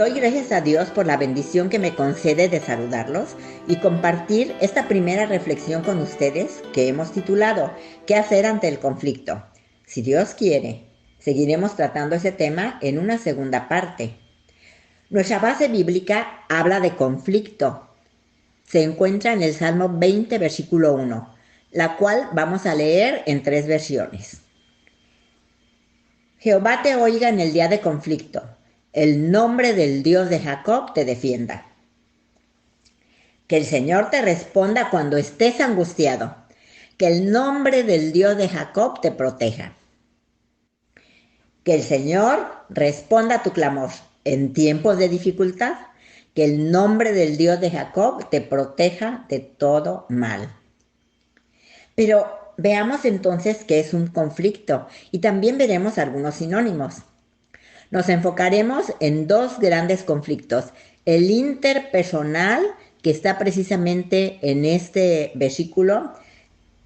Doy gracias a Dios por la bendición que me concede de saludarlos y compartir esta primera reflexión con ustedes que hemos titulado ¿Qué hacer ante el conflicto? Si Dios quiere, seguiremos tratando ese tema en una segunda parte. Nuestra base bíblica habla de conflicto. Se encuentra en el Salmo 20, versículo 1, la cual vamos a leer en 3 versiones. Jehová te oiga en el día de conflicto. El nombre del Dios de Jacob te defienda. Que el Señor te responda cuando estés angustiado. Que el nombre del Dios de Jacob te proteja. Que el Señor responda a tu clamor en tiempos de dificultad. Que el nombre del Dios de Jacob te proteja de todo mal. Pero veamos entonces qué es un conflicto y también veremos algunos sinónimos. Nos enfocaremos en 2 grandes conflictos. El interpersonal, que está precisamente en este versículo,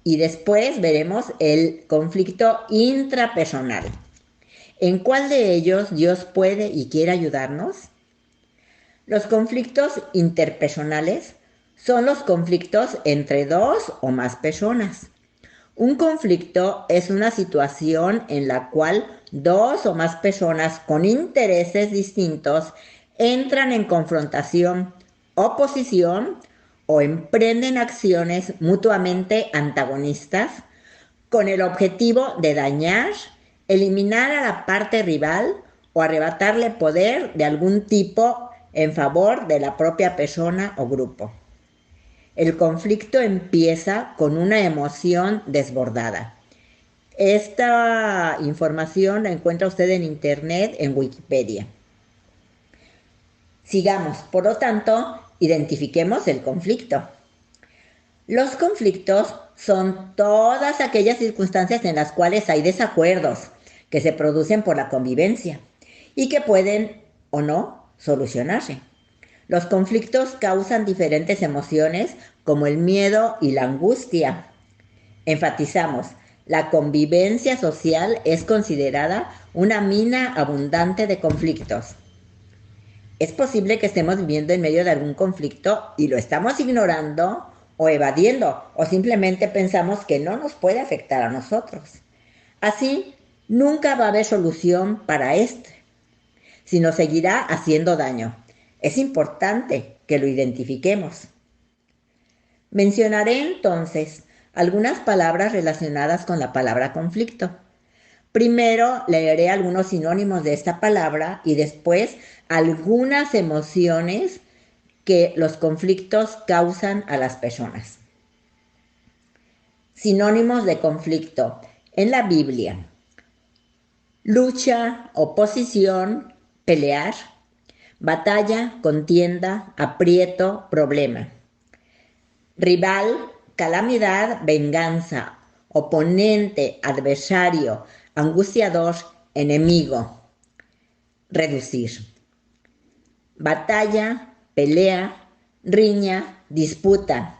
y después veremos el conflicto intrapersonal. ¿En cuál de ellos Dios puede y quiere ayudarnos? Los conflictos interpersonales son los conflictos entre 2 o más personas. Un conflicto es una situación en la cual 2 o más personas con intereses distintos entran en confrontación, oposición o emprenden acciones mutuamente antagonistas con el objetivo de dañar, eliminar a la parte rival o arrebatarle poder de algún tipo en favor de la propia persona o grupo. El conflicto empieza con una emoción desbordada. Esta información la encuentra usted en internet, en Wikipedia. Sigamos, por lo tanto, identifiquemos el conflicto. Los conflictos son todas aquellas circunstancias en las cuales hay desacuerdos que se producen por la convivencia y que pueden o no solucionarse. Los conflictos causan diferentes emociones como el miedo y la angustia. Enfatizamos, la convivencia social es considerada una mina abundante de conflictos. Es posible que estemos viviendo en medio de algún conflicto y lo estamos ignorando o evadiendo o simplemente pensamos que no nos puede afectar a nosotros. Así, nunca va a haber solución para este, sino seguirá haciendo daño. Es importante que lo identifiquemos. Mencionaré entonces algunas palabras relacionadas con la palabra conflicto. Primero leeré algunos sinónimos de esta palabra y después algunas emociones que los conflictos causan a las personas. Sinónimos de conflicto en la Biblia: lucha, oposición, pelear, batalla, contienda, aprieto, problema. Rival, calamidad, venganza, oponente, adversario, angustiador, enemigo. Reducir. Batalla, pelea, riña, disputa,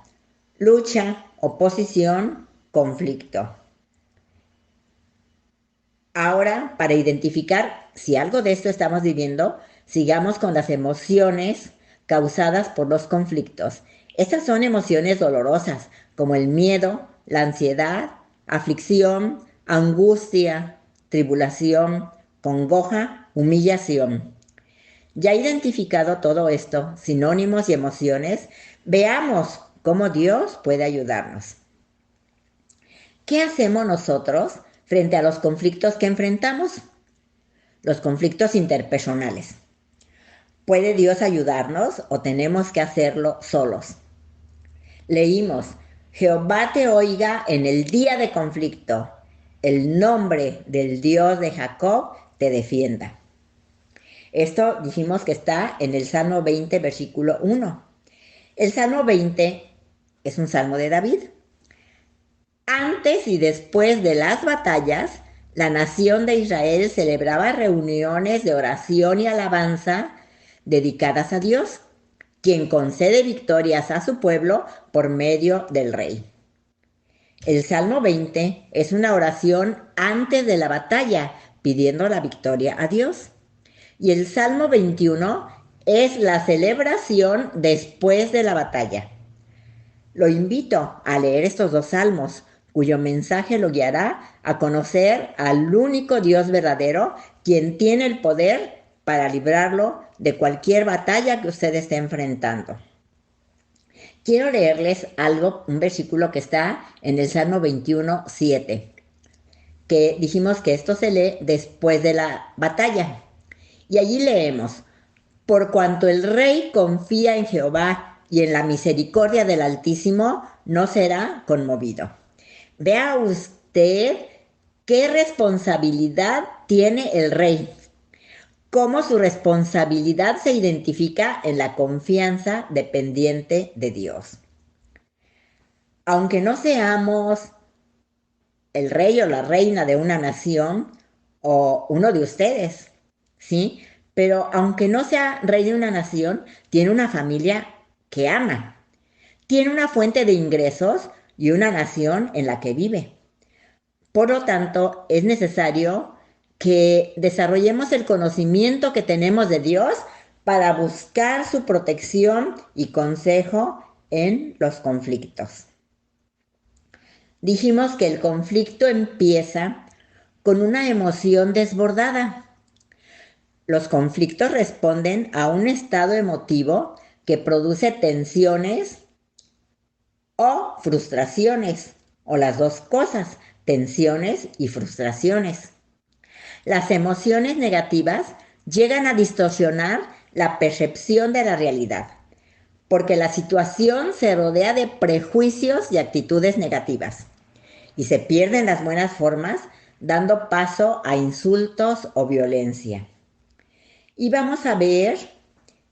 lucha, oposición, conflicto. Ahora, para identificar si algo de esto estamos viviendo, sigamos con las emociones causadas por los conflictos. Estas son emociones dolorosas, como el miedo, la ansiedad, aflicción, angustia, tribulación, congoja, humillación. Ya identificado todo esto, sinónimos y emociones, veamos cómo Dios puede ayudarnos. ¿Qué hacemos nosotros frente a los conflictos que enfrentamos? Los conflictos interpersonales. ¿Puede Dios ayudarnos o tenemos que hacerlo solos? Leímos, Jehová te oiga en el día de conflicto, el nombre del Dios de Jacob te defienda. Esto dijimos que está en el Salmo 20, versículo 1. El Salmo 20 es un salmo de David. Antes y después de las batallas, la nación de Israel celebraba reuniones de oración y alabanza dedicadas a Dios, quien concede victorias a su pueblo por medio del rey. El Salmo 20 es una oración antes de la batalla, pidiendo la victoria a Dios. Y el Salmo 21 es la celebración después de la batalla. Lo invito a leer estos dos salmos, cuyo mensaje lo guiará a conocer al único Dios verdadero, quien tiene el poder para librarlo de cualquier batalla que usted esté enfrentando. Quiero leerles algo, un versículo que está en el Salmo 21:7, que dijimos que esto se lee después de la batalla. Y allí leemos: por cuanto el rey confía en Jehová y en la misericordia del Altísimo, no será conmovido. Vea usted qué responsabilidad tiene el rey, cómo su responsabilidad se identifica en la confianza dependiente de Dios. Aunque no seamos el rey o la reina de una nación o uno de ustedes, ¿sí? Pero aunque no sea rey de una nación, tiene una familia que ama, tiene una fuente de ingresos y una nación en la que vive. Por lo tanto, es necesario que desarrollemos el conocimiento que tenemos de Dios para buscar su protección y consejo en los conflictos. Dijimos que el conflicto empieza con una emoción desbordada. Los conflictos responden a un estado emotivo que produce tensiones o frustraciones, o las dos cosas, tensiones y frustraciones. Las emociones negativas llegan a distorsionar la percepción de la realidad, porque la situación se rodea de prejuicios y actitudes negativas, y se pierden las buenas formas, dando paso a insultos o violencia. Y vamos a ver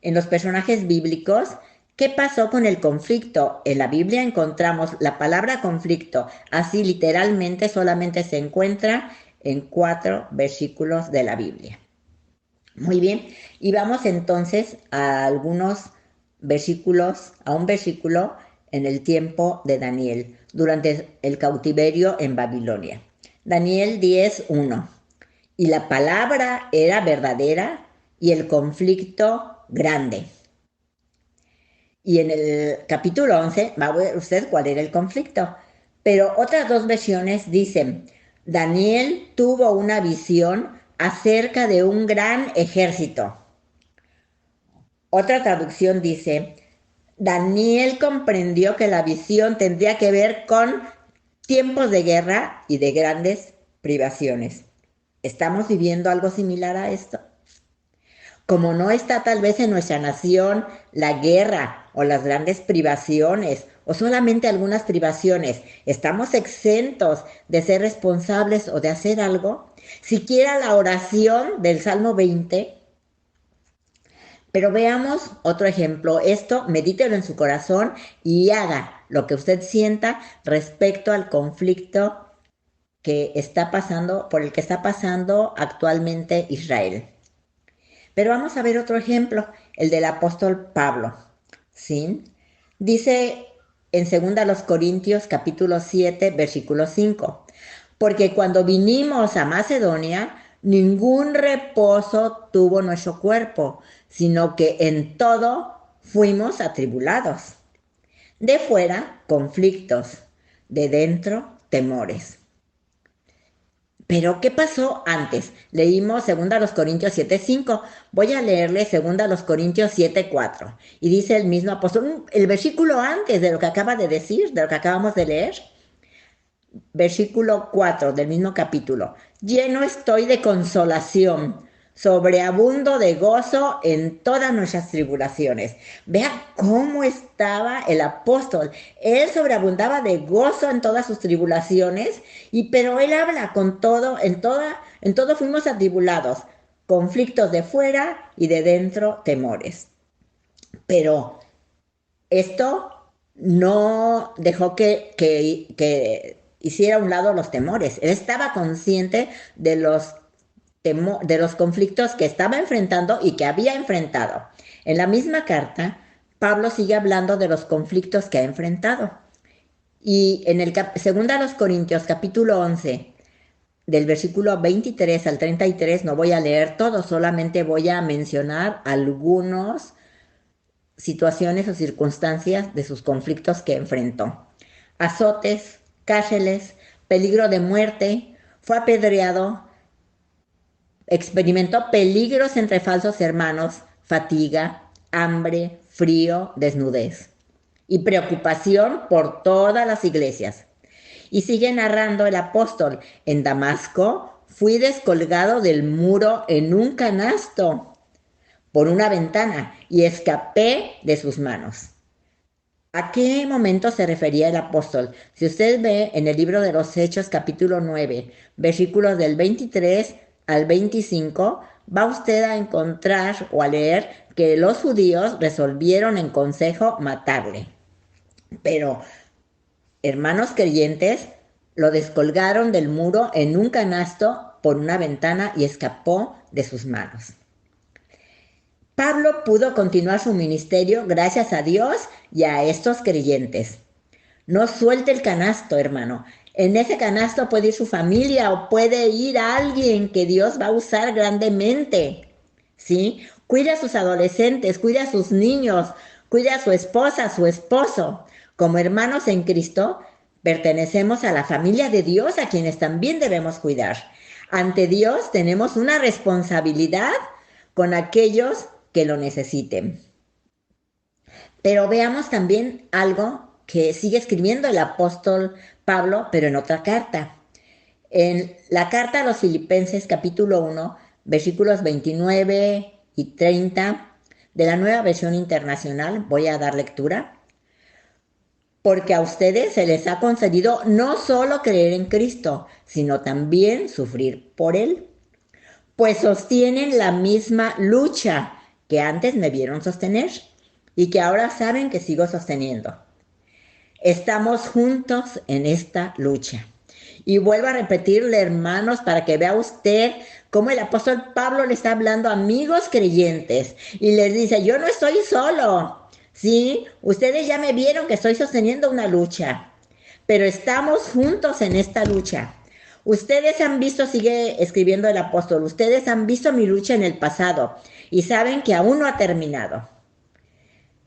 en los personajes bíblicos qué pasó con el conflicto. En la Biblia encontramos la palabra conflicto, así literalmente solamente se encuentra en 4 versículos de la Biblia. Muy bien, y vamos entonces a algunos versículos, a un versículo en el tiempo de Daniel, durante el cautiverio en Babilonia. Daniel 10:1. Y la palabra era verdadera y el conflicto grande. Y en el capítulo 11 va a ver usted cuál era el conflicto. Pero otras dos versiones dicen: Daniel tuvo una visión acerca de un gran ejército. Otra traducción dice: Daniel comprendió que la visión tendría que ver con tiempos de guerra y de grandes privaciones. ¿Estamos viviendo algo similar a esto? Como no está tal vez en nuestra nación la guerra o las grandes privaciones o solamente algunas privaciones, ¿estamos exentos de ser responsables o de hacer algo? Siquiera la oración del Salmo 20. Pero veamos otro ejemplo. Esto, medítelo en su corazón y haga lo que usted sienta respecto al conflicto que está pasando, por el que está pasando actualmente Israel. Pero vamos a ver otro ejemplo, el del apóstol Pablo, ¿sí? Dice en 2 Corintios capítulo 7, versículo 5, porque cuando vinimos a Macedonia, ningún reposo tuvo nuestro cuerpo, sino que en todo fuimos atribulados. De fuera, conflictos, de dentro, temores. Pero, ¿qué pasó antes? Leímos 2 Corintios 7:5. Voy a leerle 2 Corintios 7:4. Y dice el mismo apóstol, el versículo antes de lo que acaba de decir, de lo que acabamos de leer. Versículo 4 del mismo capítulo. Lleno estoy de consolación, sobreabundo de gozo en todas nuestras tribulaciones. Vea cómo estaba el apóstol. Él sobreabundaba de gozo en todas sus tribulaciones, pero él habla con todo, en todo fuimos atribulados, conflictos de fuera y de dentro, temores. Pero esto no dejó que hiciera a un lado los temores. Él estaba consciente de los conflictos que estaba enfrentando y que había enfrentado. En la misma carta, Pablo sigue hablando de los conflictos que ha enfrentado. Y en el 2 Corintios capítulo 11, del versículo 23 al 33, no voy a leer todo, solamente voy a mencionar algunas situaciones o circunstancias de sus conflictos que enfrentó. Azotes, cárceles, peligro de muerte, fue apedreado, experimentó peligros entre falsos hermanos, fatiga, hambre, frío, desnudez y preocupación por todas las iglesias. Y sigue narrando el apóstol: en Damasco fui descolgado del muro en un canasto por una ventana y escapé de sus manos. ¿A qué momento se refería el apóstol? Si usted ve en el libro de los Hechos capítulo 9, versículos del 23 al 25, va usted a encontrar o a leer que los judíos resolvieron en consejo matarle. Pero hermanos creyentes lo descolgaron del muro en un canasto por una ventana y escapó de sus manos. Pablo pudo continuar su ministerio gracias a Dios y a estos creyentes. No suelte el canasto, hermano. En ese canasto puede ir su familia o puede ir alguien que Dios va a usar grandemente. ¿Sí? Cuida a sus adolescentes, cuida a sus niños, cuida a su esposa, a su esposo. Como hermanos en Cristo, pertenecemos a la familia de Dios, a quienes también debemos cuidar. Ante Dios tenemos una responsabilidad con aquellos que lo necesiten. Pero veamos también algo que sigue escribiendo el apóstol Pablo, pero en otra carta. En la carta a los Filipenses capítulo 1, versículos 29 y 30 de la Nueva Versión Internacional, voy a dar lectura. Porque a ustedes se les ha concedido no solo creer en Cristo, sino también sufrir por Él, pues sostienen la misma lucha que antes me vieron sostener y que ahora saben que sigo sosteniendo. Estamos juntos en esta lucha. Y vuelvo a repetirle, hermanos, para que vea usted cómo el apóstol Pablo le está hablando a amigos creyentes y les dice: yo no estoy solo, ¿sí? Ustedes ya me vieron que estoy sosteniendo una lucha, pero estamos juntos en esta lucha. Ustedes han visto, sigue escribiendo el apóstol, ustedes han visto mi lucha en el pasado y saben que aún no ha terminado.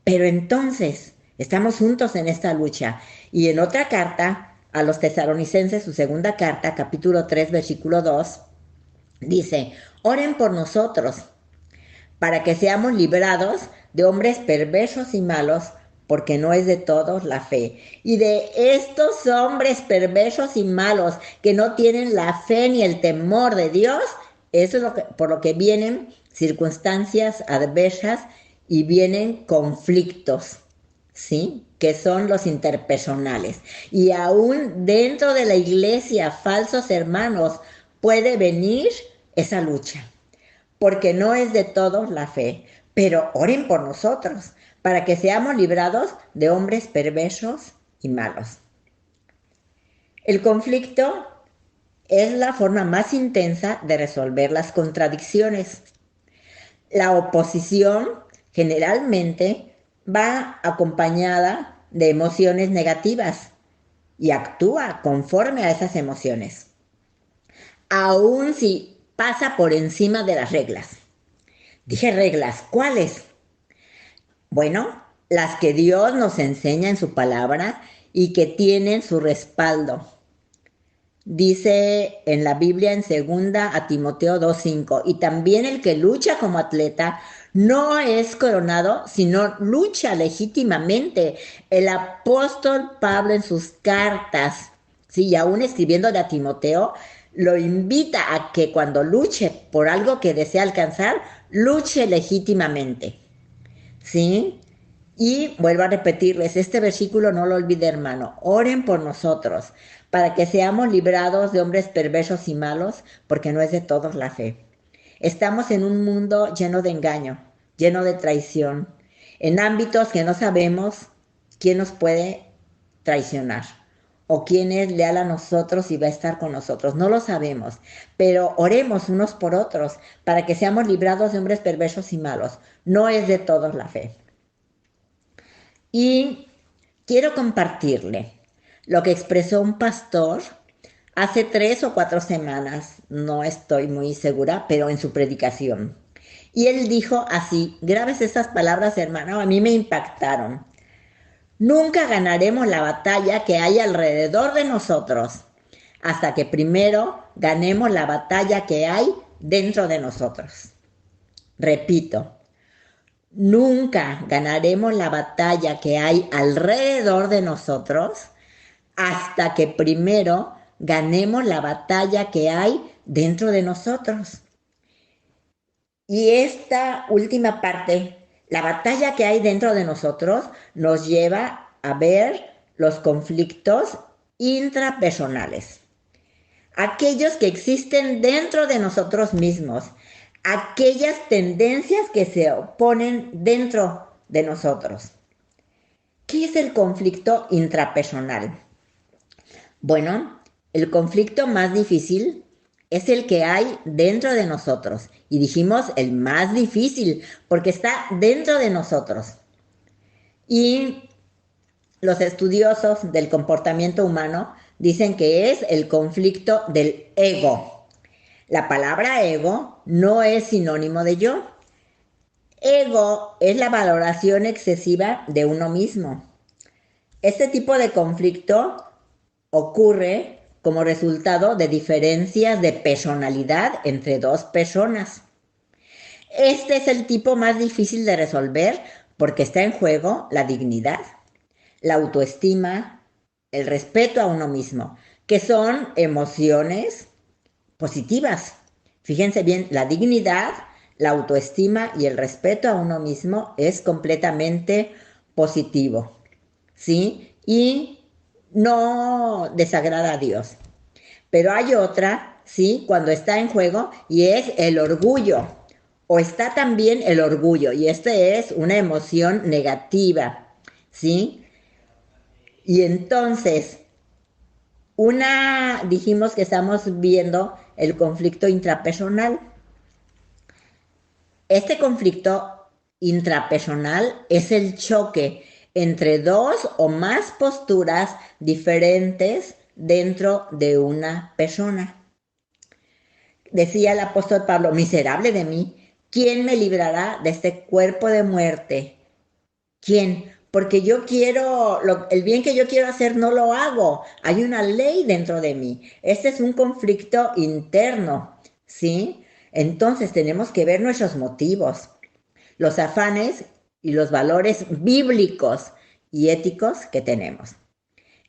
Pero entonces estamos juntos en esta lucha. Y en otra carta a los Tesalonicenses, su segunda carta, capítulo 3, versículo 2, dice: oren por nosotros para que seamos librados de hombres perversos y malos, porque no es de todos la fe. Y de estos hombres perversos y malos que no tienen la fe ni el temor de Dios, eso es por lo que vienen circunstancias adversas y vienen conflictos, ¿sí? Que son los interpersonales. Y aún dentro de la iglesia, falsos hermanos, puede venir esa lucha, porque no es de todos la fe. Pero oren por nosotros, para que seamos librados de hombres perversos y malos. El conflicto es la forma más intensa de resolver las contradicciones. La oposición generalmente va acompañada de emociones negativas y actúa conforme a esas emociones, aun si pasa por encima de las reglas. Dije reglas, ¿cuáles? Bueno, las que Dios nos enseña en su palabra y que tienen su respaldo. Dice en la Biblia en 2 a Timoteo 2:5, y también el que lucha como atleta no es coronado, sino lucha legítimamente. El apóstol Pablo en sus cartas, sí, y aún escribiéndole a Timoteo, lo invita a que cuando luche por algo que desea alcanzar, luche legítimamente, ¿sí? Y vuelvo a repetirles, este versículo no lo olvide, hermano. Oren por nosotros, para que seamos librados de hombres perversos y malos, porque no es de todos la fe. Estamos en un mundo lleno de engaño, lleno de traición, en ámbitos que no sabemos quién nos puede traicionar o quién es leal a nosotros y va a estar con nosotros. No lo sabemos, pero oremos unos por otros para que seamos librados de hombres perversos y malos. No es de todos la fe. Y quiero compartirle lo que expresó un pastor hace 3 o 4 semanas, no estoy muy segura, pero en su predicación. Y él dijo así, grabes estas palabras, hermano, a mí me impactaron. Nunca ganaremos la batalla que hay alrededor de nosotros hasta que primero ganemos la batalla que hay dentro de nosotros. Repito, nunca ganaremos la batalla que hay alrededor de nosotros hasta que primero ganemos la batalla que hay dentro de nosotros. Y esta última parte, la batalla que hay dentro de nosotros, nos lleva a ver los conflictos intrapersonales. Aquellos que existen dentro de nosotros mismos, aquellas tendencias que se oponen dentro de nosotros. ¿Qué es el conflicto intrapersonal? Bueno, el conflicto más difícil es el que hay dentro de nosotros. Y dijimos el más difícil porque está dentro de nosotros. Y los estudiosos del comportamiento humano dicen que es el conflicto del ego. La palabra ego no es sinónimo de yo. Ego es la valoración excesiva de uno mismo. Este tipo de conflicto ocurre como resultado de diferencias de personalidad entre dos personas. Este es el tipo más difícil de resolver porque está en juego la dignidad, la autoestima, el respeto a uno mismo, que son emociones positivas. Fíjense bien, la dignidad, la autoestima y el respeto a uno mismo es completamente positivo, ¿sí? Y no desagrada a Dios. Pero hay otra, ¿sí? Cuando está en juego y es el orgullo. O está también el orgullo y este es una emoción negativa, ¿sí? Y entonces, dijimos que estamos viendo el conflicto intrapersonal. Este conflicto intrapersonal es el choque entre dos o más posturas diferentes dentro de una persona. Decía el apóstol Pablo, miserable de mí, ¿quién me librará de este cuerpo de muerte? ¿Quién? Porque yo quiero, el bien que yo quiero hacer no lo hago. Hay una ley dentro de mí. Este es un conflicto interno, ¿sí? Entonces tenemos que ver nuestros motivos, los afanes y los valores bíblicos y éticos que tenemos.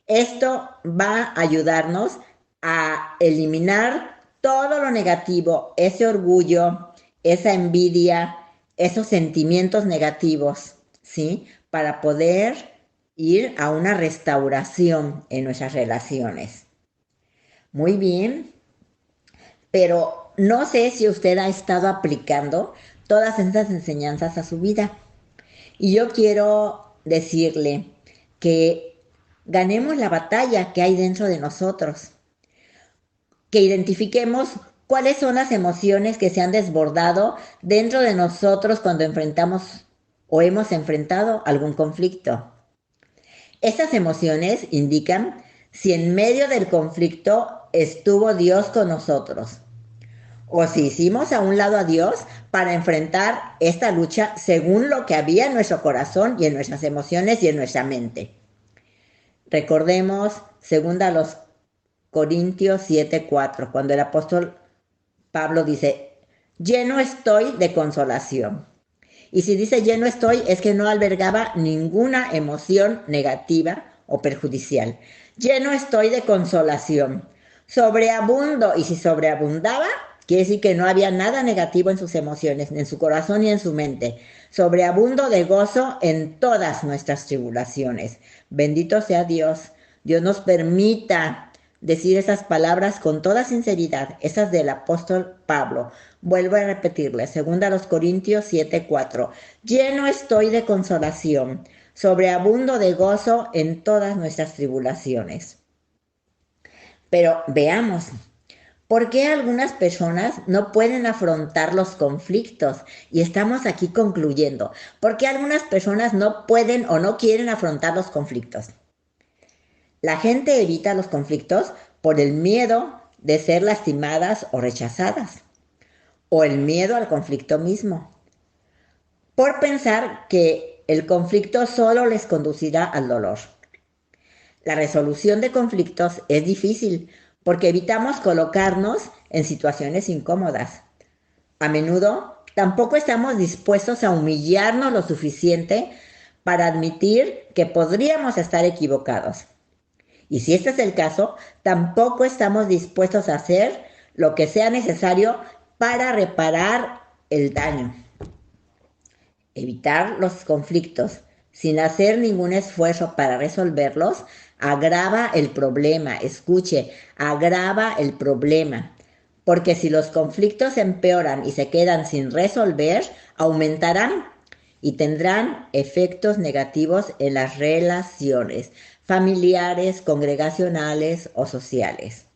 Esto va a ayudarnos a eliminar todo lo negativo, ese orgullo, esa envidia, esos sentimientos negativos, ¿sí? Para poder ir a una restauración en nuestras relaciones. Muy bien, pero no sé si usted ha estado aplicando todas estas enseñanzas a su vida. Y yo quiero decirle que ganemos la batalla que hay dentro de nosotros, que identifiquemos cuáles son las emociones que se han desbordado dentro de nosotros cuando enfrentamos o hemos enfrentado algún conflicto. Estas emociones indican si en medio del conflicto estuvo Dios con nosotros o si hicimos a un lado a Dios para enfrentar esta lucha según lo que había en nuestro corazón y en nuestras emociones y en nuestra mente. Recordemos, según a los Corintios 7:4, cuando el apóstol Pablo dice, lleno estoy de consolación. Y si dice lleno estoy, es que no albergaba ninguna emoción negativa o perjudicial. Lleno estoy de consolación. Sobreabundo, y si sobreabundaba, quiere decir que no había nada negativo en sus emociones, ni en su corazón ni en su mente. Sobreabundo de gozo en todas nuestras tribulaciones. Bendito sea Dios. Dios nos permita decir esas palabras con toda sinceridad, esas del apóstol Pablo. Vuelvo a repetirle, 2 Corintios 7:4. Lleno estoy de consolación, sobreabundo de gozo en todas nuestras tribulaciones. Pero veamos, ¿por qué algunas personas no pueden afrontar los conflictos? Y estamos aquí concluyendo. ¿Por qué algunas personas no pueden o no quieren afrontar los conflictos? La gente evita los conflictos por el miedo de ser lastimadas o rechazadas, o el miedo al conflicto mismo, por pensar que el conflicto solo les conducirá al dolor. La resolución de conflictos es difícil porque evitamos colocarnos en situaciones incómodas. A menudo tampoco estamos dispuestos a humillarnos lo suficiente para admitir que podríamos estar equivocados. Y si este es el caso, tampoco estamos dispuestos a hacer lo que sea necesario para reparar el daño. Evitar los conflictos sin hacer ningún esfuerzo para resolverlos agrava el problema. Escuche, agrava el problema. Porque si los conflictos empeoran y se quedan sin resolver, aumentarán y tendrán efectos negativos en las relaciones familiares, congregacionales o sociales.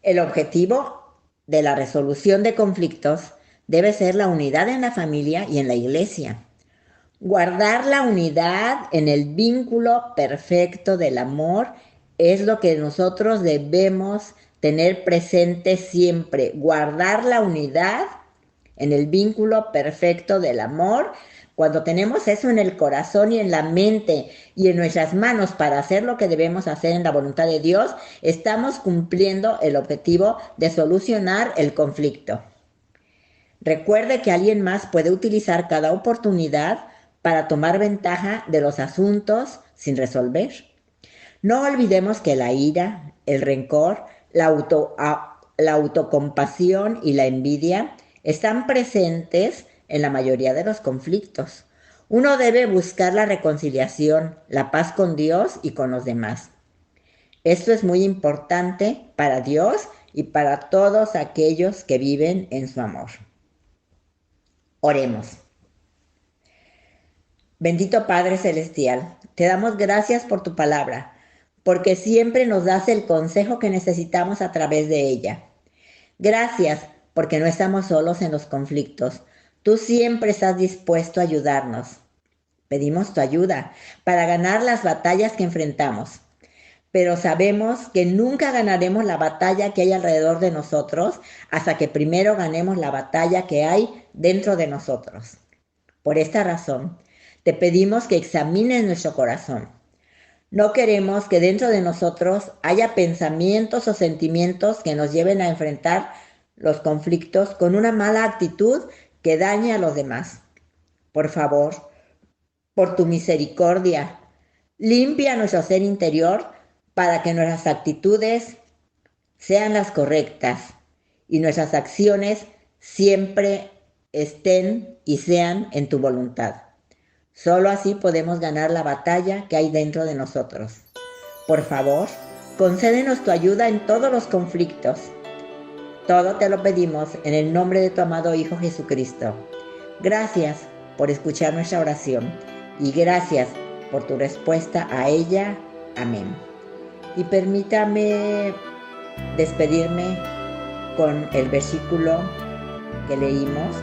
El objetivo de la resolución de conflictos debe ser la unidad en la familia y en la iglesia. Guardar la unidad en el vínculo perfecto del amor es lo que nosotros debemos tener presente siempre. Guardar la unidad en el vínculo perfecto del amor. Cuando tenemos eso en el corazón y en la mente y en nuestras manos para hacer lo que debemos hacer en la voluntad de Dios, estamos cumpliendo el objetivo de solucionar el conflicto. Recuerde que alguien más puede utilizar cada oportunidad para tomar ventaja de los asuntos sin resolver. No olvidemos que la ira, el rencor, la autocompasión y la envidia están presentes en la mayoría de los conflictos. Uno debe buscar la reconciliación, la paz con Dios y con los demás. Esto es muy importante para Dios y para todos aquellos que viven en su amor. Oremos. Bendito Padre Celestial, te damos gracias por tu palabra, porque siempre nos das el consejo que necesitamos a través de ella. Gracias porque no estamos solos en los conflictos. Tú siempre estás dispuesto a ayudarnos. Pedimos tu ayuda para ganar las batallas que enfrentamos. Pero sabemos que nunca ganaremos la batalla que hay alrededor de nosotros hasta que primero ganemos la batalla que hay dentro de nosotros. Por esta razón, te pedimos que examines nuestro corazón. No queremos que dentro de nosotros haya pensamientos o sentimientos que nos lleven a enfrentar los conflictos con una mala actitud que dañe a los demás. Por favor, por tu misericordia, limpia nuestro ser interior para que nuestras actitudes sean las correctas y nuestras acciones siempre estén y sean en tu voluntad. Solo así podemos ganar la batalla que hay dentro de nosotros. Por favor, concédenos tu ayuda en todos los conflictos. Todo te lo pedimos en el nombre de tu amado Hijo Jesucristo. Gracias por escuchar nuestra oración y gracias por tu respuesta a ella. Amén. Y permítame despedirme con el versículo que leímos.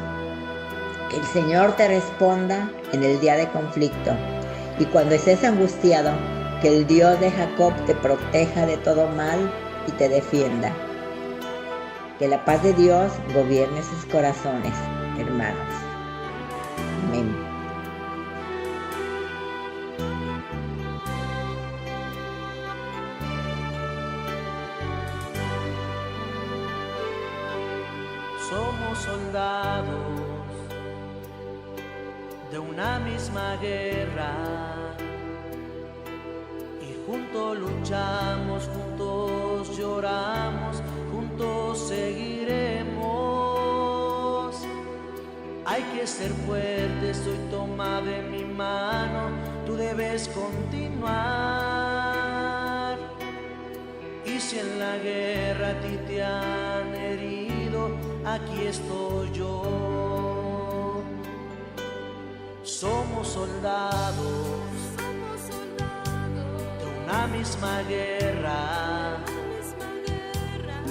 Que el Señor te responda en el día de conflicto y cuando estés angustiado, que el Dios de Jacob te proteja de todo mal y te defienda. Que la paz de Dios gobierne sus corazones, hermanos. Amén. Somos soldados de una misma guerra y juntos luchamos, juntos lloramos, juntos seguiremos. Hay que ser fuertes, hoy toma de mi mano, tú debes continuar. Y si en la guerra a ti te han herido, aquí estoy yo. Somos soldados de una misma guerra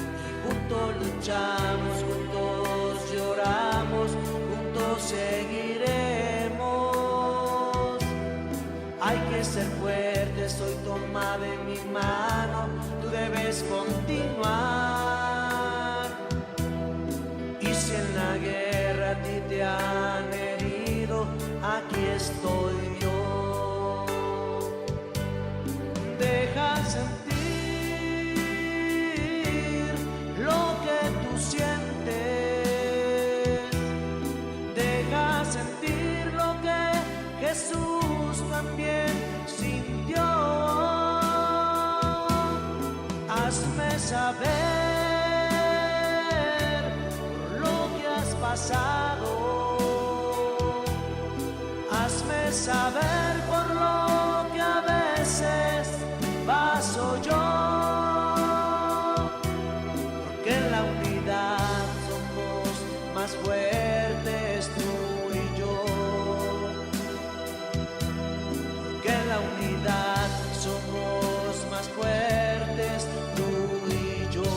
y juntos luchamos, juntos lloramos, juntos seguiremos. Hay que ser fuertes, hoy toma de mi mano, tú debes continuar. Y si en la guerra a ti te han herido, aquí estoy yo. Deja sentir lo que tú sientes. Deja sentir lo que Jesús también sintió. Hazme saber por lo que has pasado. Hazme saber por lo que a veces paso yo. Porque en la unidad somos más fuertes tú y yo. Porque en la unidad somos más fuertes tú y yo.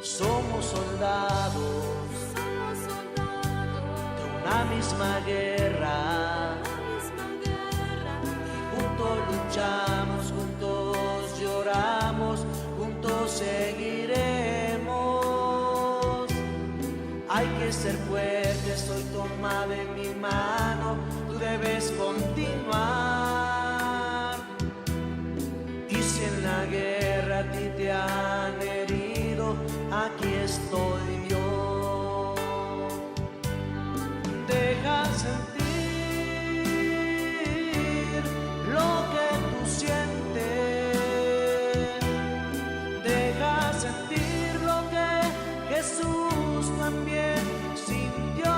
Somos soldados de una misma guerra. Y juntos luchamos, juntos lloramos, juntos seguiremos. Hay que ser fuertes, hoy toma de mi mano, tú debes continuar. Y si en la guerra a ti te han herido, aquí estoy yo. Deja sentir lo que tú sientes. Deja sentir lo que Jesús también sintió.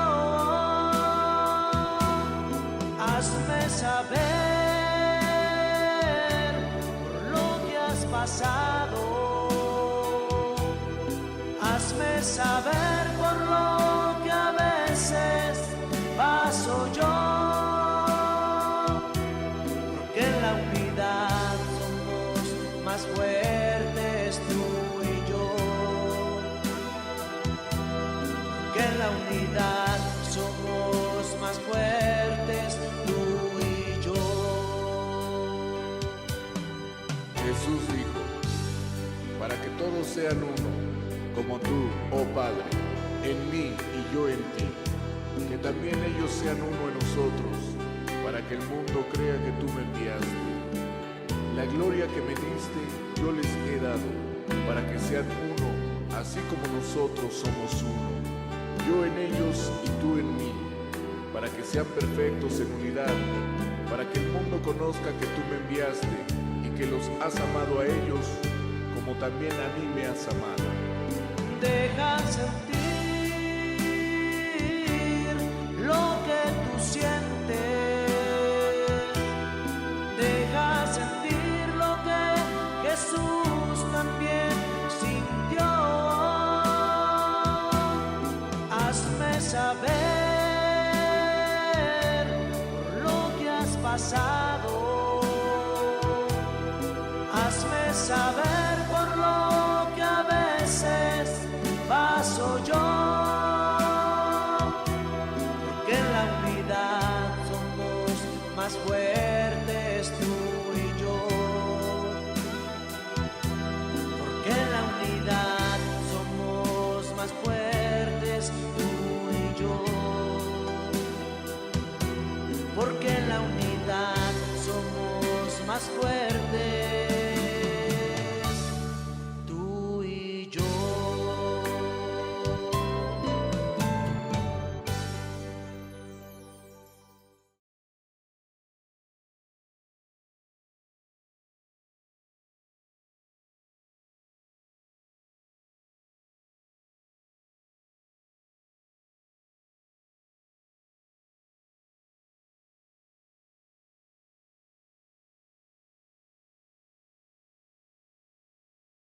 Hazme saber por lo que has pasado. Hazme saber por lo que a veces paso yo. Porque en la unidad somos más fuertes tú y yo. Porque en la unidad somos más fuertes tú y yo. Jesús dijo, para que todos sean uno, como tú, oh Padre, en mí y yo en ti, que también ellos sean uno en nosotros, para que el mundo crea que tú me enviaste. La gloria que me diste yo les he dado, para que sean uno, así como nosotros somos uno. Yo en ellos y tú en mí, para que sean perfectos en unidad, para que el mundo conozca que tú me enviaste y que los has amado a ellos, como también a mí me has amado. Deja sentir lo que tú sientes. Deja sentir lo que Jesús también sintió. Hazme saber